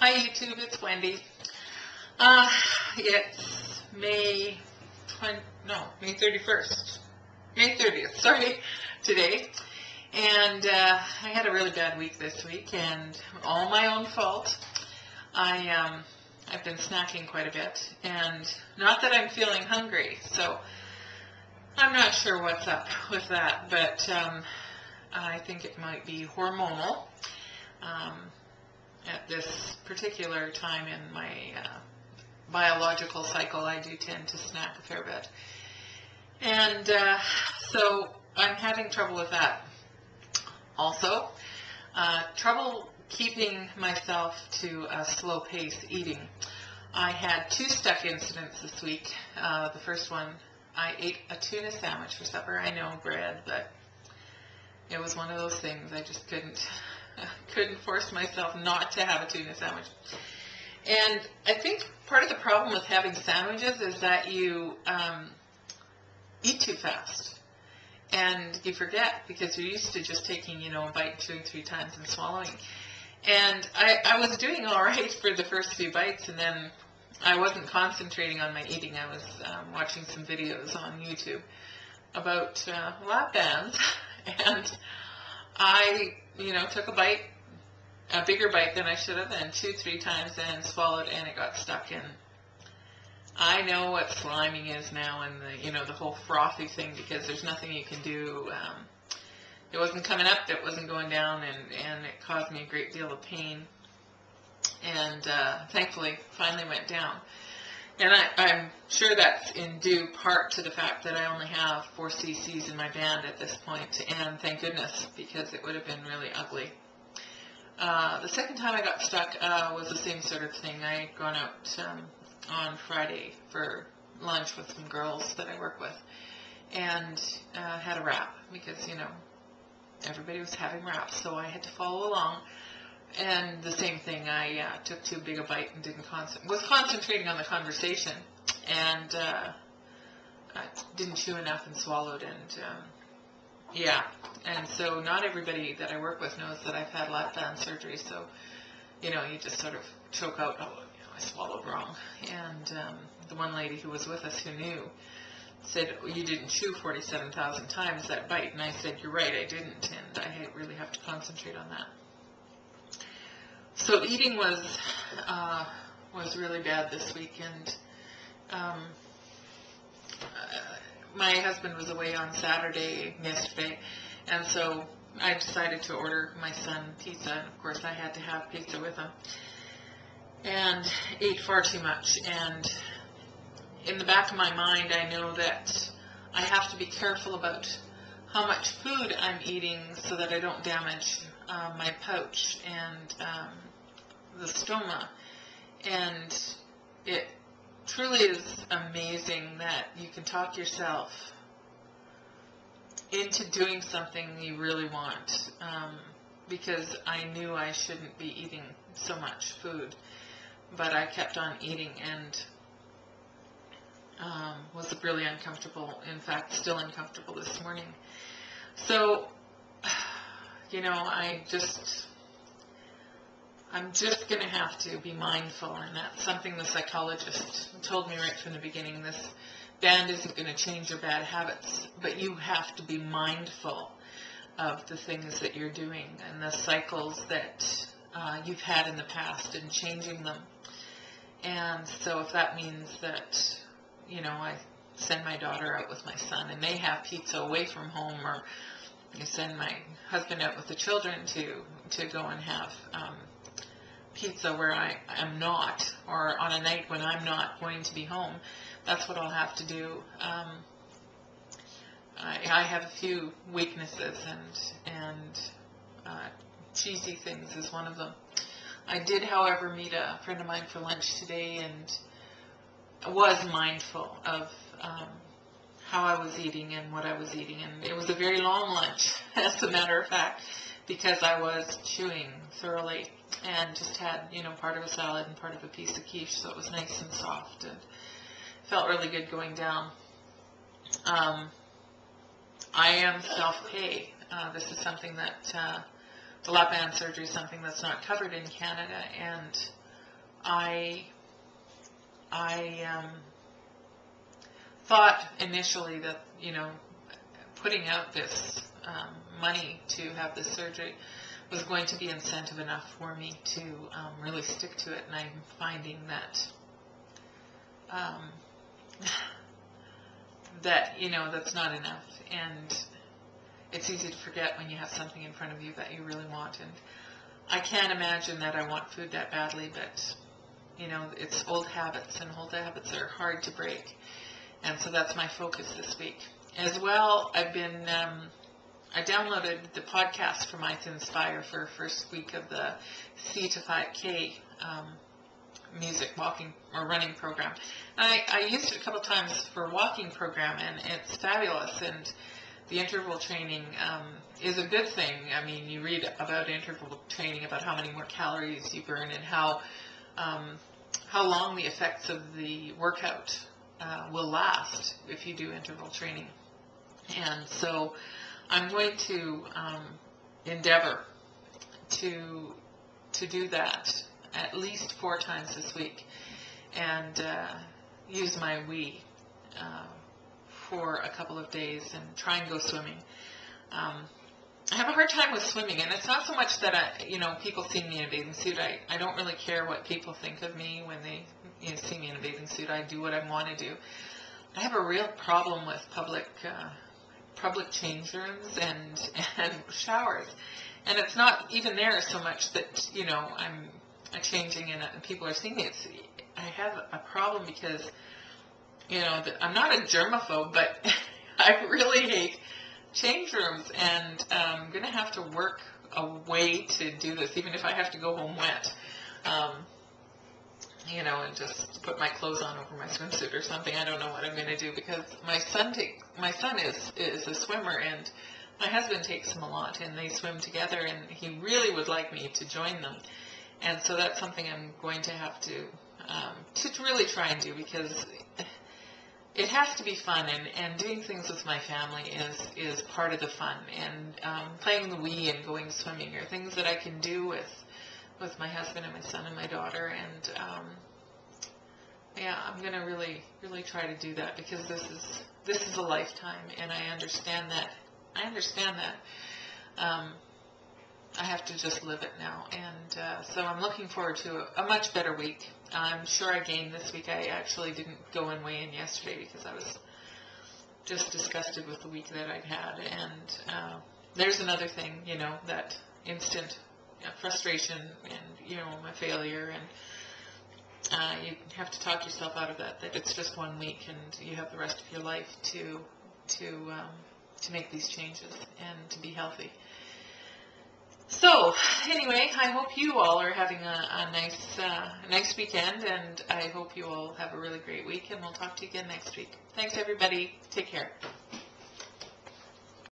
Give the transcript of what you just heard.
Hi YouTube, it's Wendy. It's May 31st. May 30th, sorry, today. And I had a really bad week this week, and all my own fault. I've been snacking quite a bit, and not that I'm feeling hungry, so I'm not sure what's up with that, but I think it might be hormonal. At this particular time in my biological cycle, I do tend to snack a fair bit. And so I'm having trouble with that. Also, trouble keeping myself to a slow pace eating. I had 2 stuck incidents this week. The first one, I ate a tuna sandwich for supper. I know, bread, but it was one of those things I just couldn't force myself not to have a tuna sandwich. And I think part of the problem with having sandwiches is that you eat too fast. And you forget because you're used to just taking, a bite 2 or 3 times and swallowing. And I was doing all right for the first few bites, and then I wasn't concentrating on my eating. I was watching some videos on YouTube about lap bands, and I, took a bite, a bigger bite than I should have, and 2-3 times, and swallowed, and it got stuck in. I know what sliming is now, and the whole frothy thing, because there's nothing you can do. It wasn't coming up, it wasn't going down, and it caused me a great deal of pain. And thankfully, finally went down. And I'm sure that's in due part to the fact that I only have 4 cc's in my band at this point, and thank goodness, because it would have been really ugly. The second time I got stuck was the same sort of thing. I had gone out on Friday for lunch with some girls that I work with, and had a wrap, because, everybody was having wraps, so I had to follow along. And the same thing, I took too big a bite and was concentrating on the conversation, and I didn't chew enough and swallowed, and and so not everybody that I work with knows that I've had Lapband surgery, so you just sort of choke out, oh, I swallowed wrong. And the one lady who was with us who knew said, you didn't chew 47,000 times that bite, and I said, you're right, I didn't, and I really have to concentrate on that. So eating was really bad this week, and my husband was away on Saturday, yesterday, and so I decided to order my son pizza, and of course I had to have pizza with him, and ate far too much. And in the back of my mind, I know that I have to be careful about how much food I'm eating so that I don't damage my pouch and the stoma. And it truly is amazing that you can talk yourself into doing something you really want, because I knew I shouldn't be eating so much food, but I kept on eating, and was really uncomfortable, in fact still uncomfortable this morning. So I'm just going to have to be mindful, and that's something the psychologist told me right from the beginning. This band isn't going to change your bad habits, but you have to be mindful of the things that you're doing and the cycles that you've had in the past, and changing them. And so if that means that, I send my daughter out with my son and they have pizza away from home, or I send my husband out with the children to go and have pizza where I am not, or on a night when I'm not going to be home, that's what I'll have to do. I have a few weaknesses, and cheesy things is one of them. I did, however, meet a friend of mine for lunch today, and was mindful of how I was eating and what I was eating, and it was a very long lunch, as a matter of fact, because I was chewing thoroughly, and just had, part of a salad and part of a piece of quiche, so it was nice and soft, and felt really good going down. I am self-pay. This is something that, the Lapband surgery is something that's not covered in Canada, and I thought initially that, putting out this money to have this surgery was going to be incentive enough for me to really stick to it, and I'm finding that that's not enough, and it's easy to forget when you have something in front of you that you really want. And I can't imagine that I want food that badly, but it's old habits, and old habits are hard to break, and so that's my focus this week. As well, I downloaded the podcast from My Inspire for first week of the C to 5K music walking or running program. I used it a couple times for walking program, and it's fabulous. And the interval training is a good thing. I mean, you read about interval training, about how many more calories you burn, and how long the effects of the workout will last if you do interval training. And so I'm going to endeavor to do that at least 4 times this week, and use my Wii for a couple of days and try and go swimming. I have a hard time with swimming, and it's not so much that people see me in a bathing suit. I don't really care what people think of me when they see me in a bathing suit. I do what I want to do. I have a real problem with public change rooms and showers, and it's not even there so much that I'm changing and people are seeing me. I have a problem because I'm not a germaphobe, but I really hate change rooms, and I'm gonna have to work a way to do this, even if I have to go home wet. And just put my clothes on over my swimsuit or something. I don't know what I'm going to do, because my son is a swimmer, and my husband takes him a lot, and they swim together, and he really would like me to join them. And so that's something I'm going to have to really try and do, because it has to be fun, and doing things with my family is part of the fun. And playing the Wii and going swimming are things that I can do with my husband and my son and my daughter, and I'm going to really, really try to do that, because this is a lifetime, and I understand that. I have to just live it now, and so I'm looking forward to a much better week. I'm sure I gained this week. I actually didn't go and weigh in yesterday because I was just disgusted with the week that I'd had, and there's another thing, that instant frustration and my failure, and you have to talk yourself out of that it's just 1 week, and you have the rest of your life to make these changes and to be healthy. So anyway, I hope you all are having a nice weekend, and I hope you all have a really great week, and we'll talk to you again next week. Thanks, everybody. Take care.